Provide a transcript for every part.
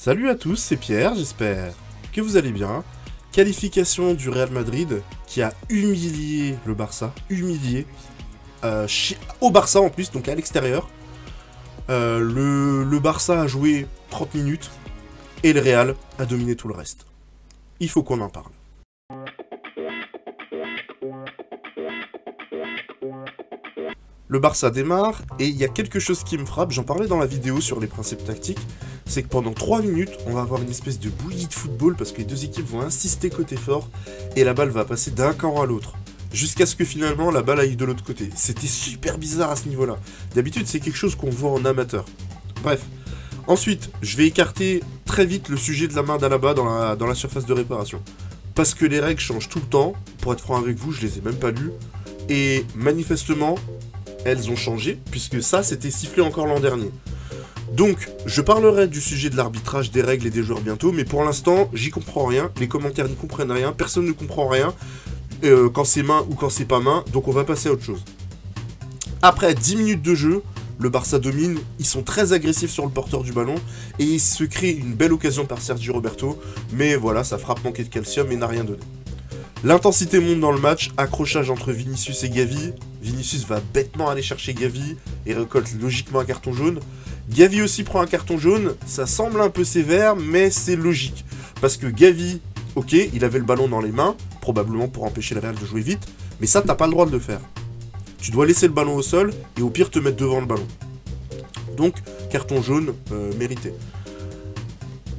Salut à tous, c'est Pierre, j'espère que vous allez bien. Qualification du Real Madrid qui a humilié le Barça, au Barça en plus, donc à l'extérieur. Le Barça a joué 30 minutes et le Real a dominé tout le reste. Il faut qu'on en parle. Le Barça démarre, et il y a quelque chose qui me frappe, j'en parlais dans la vidéo sur les principes tactiques, c'est que pendant 3 minutes, on va avoir une espèce de bouillie de football, parce que les deux équipes vont insister côté fort, et la balle va passer d'un camp à l'autre, jusqu'à ce que finalement la balle aille de l'autre côté. C'était super bizarre à ce niveau-là. D'habitude, c'est quelque chose qu'on voit en amateur. Bref. Ensuite, je vais écarter très vite le sujet de la main d'Alaba dans la surface de réparation. Parce que les règles changent tout le temps, pour être franc avec vous, je les ai même pas lues, et manifestement, elles ont changé, puisque ça, c'était sifflé encore l'an dernier. Donc, je parlerai du sujet de l'arbitrage, des règles et des joueurs bientôt, mais pour l'instant, j'y comprends rien, les commentaires n'y comprennent rien, personne ne comprend rien, quand c'est main ou quand c'est pas main, donc on va passer à autre chose. Après 10 minutes de jeu, le Barça domine, ils sont très agressifs sur le porteur du ballon, et il se crée une belle occasion par Sergi Roberto, mais voilà, ça frappe manquer de calcium et n'a rien donné. L'intensité monte dans le match, accrochage entre Vinicius et Gavi. Vinicius va bêtement aller chercher Gavi et récolte logiquement un carton jaune. Gavi aussi prend un carton jaune, ça semble un peu sévère, mais c'est logique. Parce que Gavi, ok, il avait le ballon dans les mains, probablement pour empêcher le Real de jouer vite, mais ça, t'as pas le droit de le faire. Tu dois laisser le ballon au sol et au pire te mettre devant le ballon. Donc, carton jaune mérité.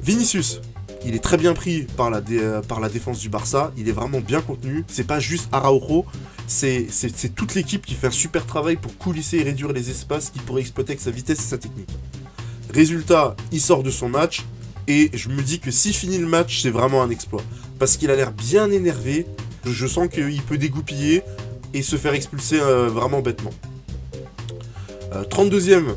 Vinicius. Il est très bien pris par la défense du Barça, il est vraiment bien contenu, c'est pas juste Araujo, c'est toute l'équipe qui fait un super travail pour coulisser et réduire les espaces qu'il pourrait exploiter avec sa vitesse et sa technique. Résultat, il sort de son match, et je me dis que s'il finit le match, c'est vraiment un exploit. Parce qu'il a l'air bien énervé, je sens qu'il peut dégoupiller et se faire expulser vraiment bêtement. 32e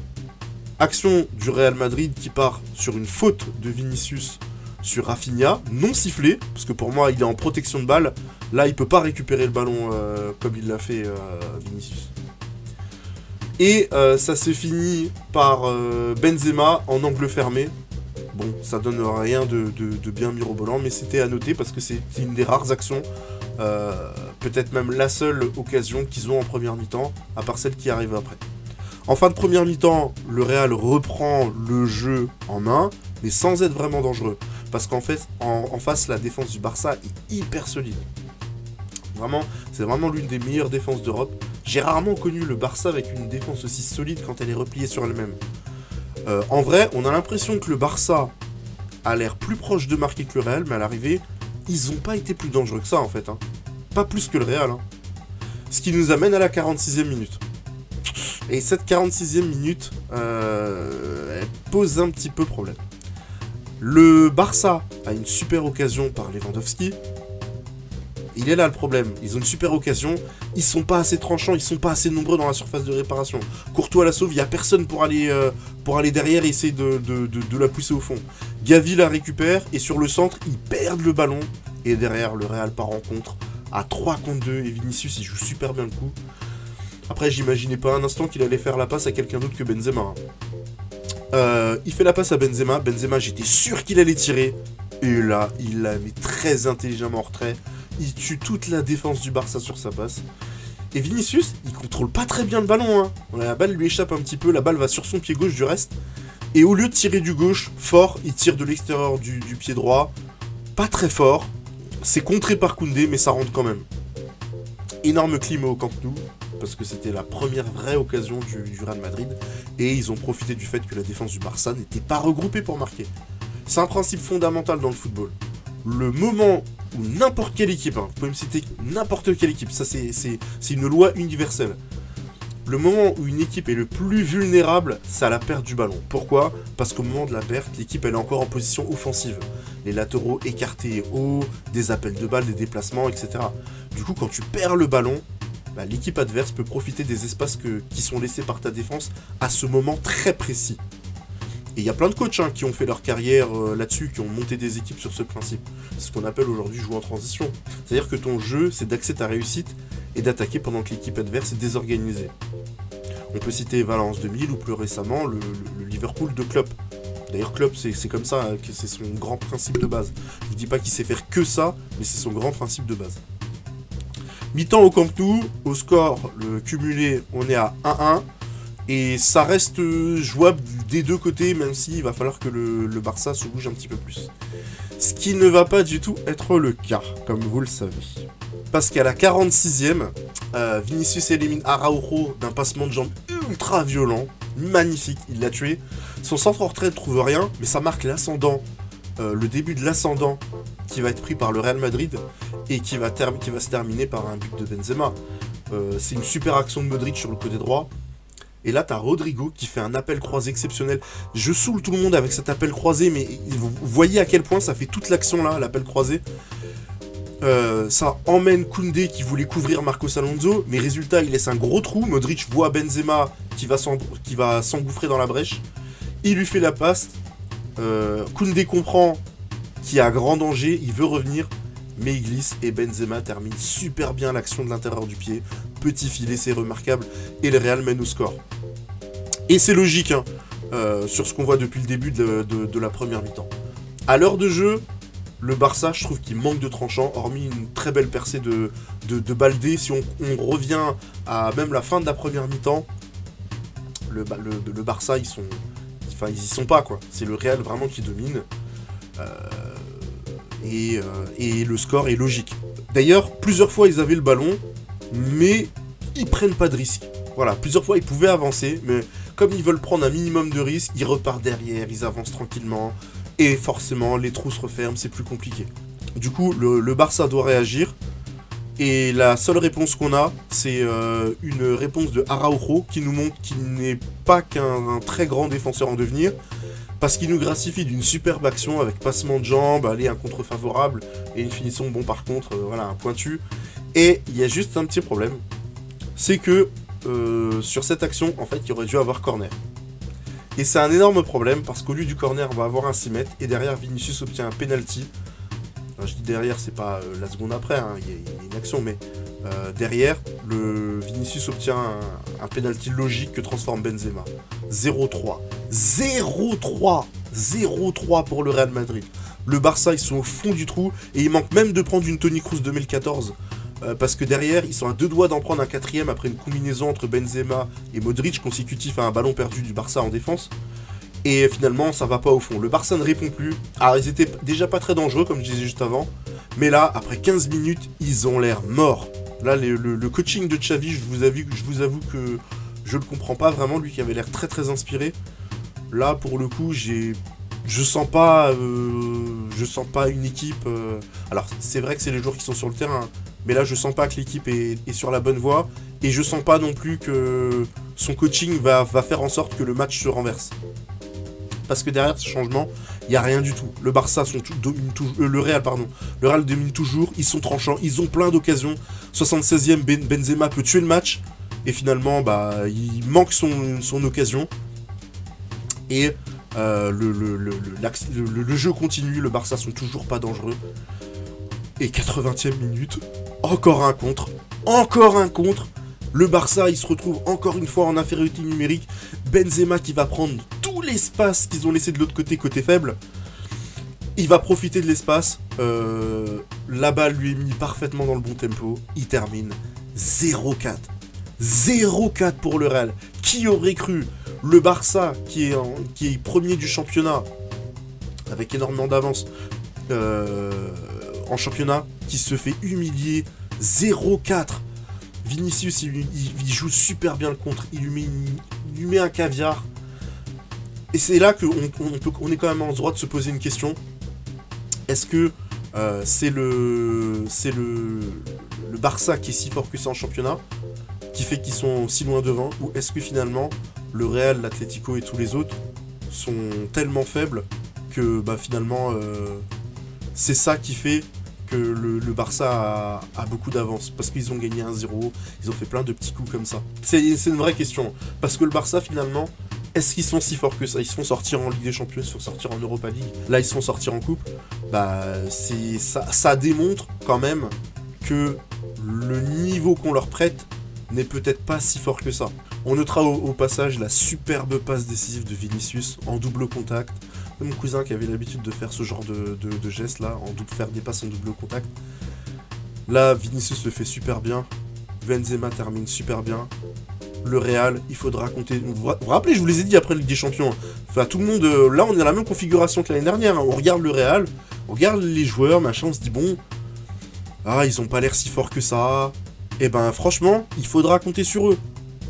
action du Real Madrid qui part sur une faute de Vinicius sur Rafinha, non sifflé, parce que pour moi il est en protection de balle, là il peut pas récupérer le ballon comme il l'a fait Vinicius. Et ça se finit par Benzema en angle fermé. Bon, ça donne rien de bien mirobolant, mais c'était à noter parce que c'est une des rares actions, peut-être même la seule occasion qu'ils ont en première mi-temps, à part celle qui arrive après. En fin de première mi-temps, le Real reprend le jeu en main, mais sans être vraiment dangereux. Parce qu'en fait, en face, la défense du Barça est hyper solide. Vraiment, c'est vraiment l'une des meilleures défenses d'Europe. J'ai rarement connu le Barça avec une défense aussi solide quand elle est repliée sur elle-même. En vrai, on a l'impression que le Barça a l'air plus proche de marquer que le Real, mais à l'arrivée, ils n'ont pas été plus dangereux que ça, en fait. Hein. Pas plus que le Real. Hein. Ce qui nous amène à la 46e minute. Et cette 46e minute, elle pose un petit peu problème. Le Barça a une super occasion par Lewandowski. Il est là le problème. Ils ont une super occasion. Ils sont pas assez tranchants. Ils sont pas assez nombreux dans la surface de réparation. Courtois la sauve. Il n'y a personne pour aller derrière et essayer de la pousser au fond. Gavi la récupère. Et sur le centre, ils perdent le ballon. Et derrière, le Real part en contre à 3 contre 2. Et Vinicius, il joue super bien le coup. Après, j'imaginais pas un instant qu'il allait faire la passe à quelqu'un d'autre que Benzema. Il fait la passe à Benzema. Benzema, j'étais sûr qu'il allait tirer. Et là, il la met très intelligemment en retrait. Il tue toute la défense du Barça sur sa passe. Et Vinicius, il contrôle pas très bien le ballon. Hein. La balle lui échappe un petit peu. La balle va sur son pied gauche du reste. Et au lieu de tirer du gauche, fort, il tire de l'extérieur du pied droit. Pas très fort. C'est contré par Koundé, mais ça rentre quand même. Énorme clim au Camp Nou. Parce que c'était la première vraie occasion du Real Madrid, et ils ont profité du fait que la défense du Barça n'était pas regroupée pour marquer. C'est un principe fondamental dans le football. Le moment où n'importe quelle équipe, hein, vous pouvez me citer n'importe quelle équipe, ça c'est une loi universelle. Le moment où une équipe est le plus vulnérable, c'est à la perte du ballon. Pourquoi? Parce qu'au moment de la perte, l'équipe elle est encore en position offensive. Les latéraux écartés hauts, des appels de balles, des déplacements, etc. Du coup, quand tu perds le ballon, bah, l'équipe adverse peut profiter des espaces qui sont laissés par ta défense à ce moment très précis. Et il y a plein de coachs qui ont fait leur carrière là-dessus, qui ont monté des équipes sur ce principe. C'est ce qu'on appelle aujourd'hui jouer en transition. C'est-à-dire que ton jeu, c'est d'axer ta réussite et d'attaquer pendant que l'équipe adverse est désorganisée. On peut citer Valence 2000 ou plus récemment le Liverpool de Klopp. D'ailleurs, Klopp, c'est comme ça, que c'est son grand principe de base. Je vous dis pas qu'il sait faire que ça, mais c'est son grand principe de base. Mi-temps au Camp Nou, au score, le cumulé, on est à 1-1. Et ça reste jouable des deux côtés, même s'il va falloir que le Barça se bouge un petit peu plus. Ce qui ne va pas du tout être le cas, comme vous le savez. Parce qu'à la 46e, Vinicius élimine Araujo d'un passement de jambes ultra violent, magnifique, il l'a tué. Son centre en retrait ne trouve rien, mais ça marque l'ascendant, le début de l'ascendant qui va être pris par le Real Madrid et qui va se terminer par un but de Benzema. C'est une super action de Modric sur le côté droit. Et là, t'as Rodrigo qui fait un appel croisé exceptionnel. Je saoule tout le monde avec cet appel croisé, mais vous voyez à quel point ça fait toute l'action là, l'appel croisé. Ça emmène Koundé qui voulait couvrir Marcos Alonso, mais résultat, il laisse un gros trou. Modric voit Benzema qui va s'engouffrer dans la brèche. Il lui fait la passe. Koundé comprend qu'il y a grand danger, il veut revenir, mais il glisse et Benzema termine super bien l'action de l'intérieur du pied. Petit filet, c'est remarquable, et le Real mène au score. Et c'est logique, hein, sur ce qu'on voit depuis le début de la première mi-temps. À l'heure de jeu, le Barça, je trouve qu'il manque de tranchant, hormis une très belle percée de Baldé. Si on revient à même la fin de la première mi-temps, le Barça, ils y sont pas, quoi. C'est le Real vraiment qui domine. Et le score est logique. D'ailleurs, plusieurs fois, ils avaient le ballon, mais ils prennent pas de risque. Voilà, plusieurs fois, ils pouvaient avancer, mais comme ils veulent prendre un minimum de risque, ils repartent derrière, ils avancent tranquillement, et forcément, les trous se referment, c'est plus compliqué. Du coup, le Barça doit réagir, et la seule réponse qu'on a, c'est une réponse de Araujo, qui nous montre qu'il n'est pas qu'un très grand défenseur en devenir, parce qu'il nous gratifie d'une superbe action avec passement de jambes, un contre favorable, et une finition, bon par contre, voilà, un pointu. Et il y a juste un petit problème, c'est que sur cette action, en fait, il aurait dû avoir corner. Et c'est un énorme problème, parce qu'au lieu du corner, on va avoir un 6 mètres, et derrière, Vinicius obtient un penalty. Enfin, je dis derrière, c'est pas la seconde après, hein, il y a une action, mais derrière, Vinicius obtient un penalty logique que transforme Benzema. 0-3. 0-3. 0-3 pour le Real Madrid. Le Barça, ils sont au fond du trou, et il manque même de prendre une Toni Kroos 2014. Parce que derrière, ils sont à deux doigts d'en prendre un quatrième après une combinaison entre Benzema et Modric, consécutif à un ballon perdu du Barça en défense. Et finalement, ça va pas au fond. Le Barça ne répond plus. Alors, ils étaient déjà pas très dangereux, comme je disais juste avant. Mais là, après 15 minutes, ils ont l'air morts. Là, le coaching de Xavi, je vous avoue que je le comprends pas vraiment, lui qui avait l'air très très inspiré. Là, pour le coup, je sens pas une équipe... Alors, c'est vrai que c'est les joueurs qui sont sur le terrain, mais là, je sens pas que l'équipe est sur la bonne voie, et je sens pas non plus que son coaching va faire en sorte que le match se renverse. Parce que derrière ce changement, il n'y a rien du tout. Le Barça domine toujours... le Real domine toujours, ils sont tranchants, ils ont plein d'occasions. 76e, Benzema peut tuer le match, et finalement, il manque son occasion. Et le jeu continue, le Barça sont toujours pas dangereux. Et 80e minute, encore un contre. Le Barça, il se retrouve encore une fois en infériorité numérique. Benzema qui va prendre tout l'espace qu'ils ont laissé de l'autre côté faible. Il va profiter de l'espace. La balle lui est mise parfaitement dans le bon tempo. Il termine 0-4. 0-4 pour le Real. Qui aurait cru? Le Barça, qui est premier du championnat, avec énormément d'avance en championnat, qui se fait humilier 0-4. Vinicius, il joue super bien le contre, il lui met un caviar. Et c'est là qu'on est quand même en droit de se poser une question. Est-ce que c'est le Barça qui est si fort que ça en championnat, qui fait qu'ils sont si loin devant, ou est-ce que finalement le Real, l'Atlético et tous les autres sont tellement faibles que finalement c'est ça qui fait que le Barça a beaucoup d'avance, parce qu'ils ont gagné 1-0, ils ont fait plein de petits coups comme ça. C'est une vraie question, parce que le Barça finalement, est-ce qu'ils sont si forts que ça? Ils se font sortir en Ligue des Champions, ils se font sortir en Europa League, là ils se font sortir en Coupe. Ça démontre quand même que le niveau qu'on leur prête n'est peut-être pas si fort que ça. On notera au passage la superbe passe décisive de Vinicius en double contact. Mon cousin qui avait l'habitude de faire ce genre de geste là, faire des passes en double contact. Là, Vinicius le fait super bien. Benzema termine super bien. Le Real, il faudra compter. Vous vous rappelez, je vous les ai dit après Ligue des Champions. Enfin, tout le monde. Là, on est dans la même configuration que l'année dernière. Hein. On regarde le Real, on regarde les joueurs, machin, on se dit bon. Ah, ils ont pas l'air si forts que ça. Et ben, franchement, il faudra compter sur eux.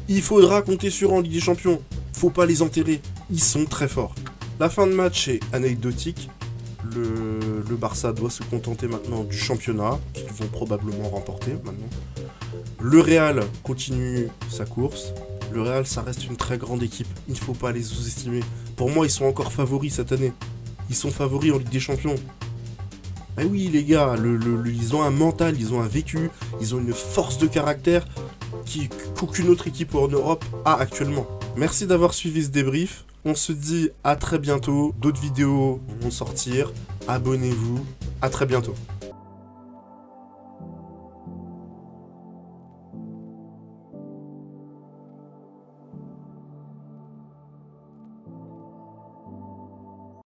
Il faudra compter sur eux en Ligue des Champions. Faut pas les enterrer. Ils sont très forts. La fin de match est anecdotique. Le Barça doit se contenter maintenant du championnat, qu'ils vont probablement remporter maintenant. Le Real continue sa course. Le Real, ça reste une très grande équipe. Il ne faut pas les sous-estimer. Pour moi, ils sont encore favoris cette année. Ils sont favoris en Ligue des Champions. Ah oui, les gars, ils ont un mental, ils ont un vécu, ils ont une force de caractère qu'aucune autre équipe en Europe a actuellement. Merci d'avoir suivi ce débrief. On se dit à très bientôt. D'autres vidéos vont sortir. Abonnez-vous. À très bientôt.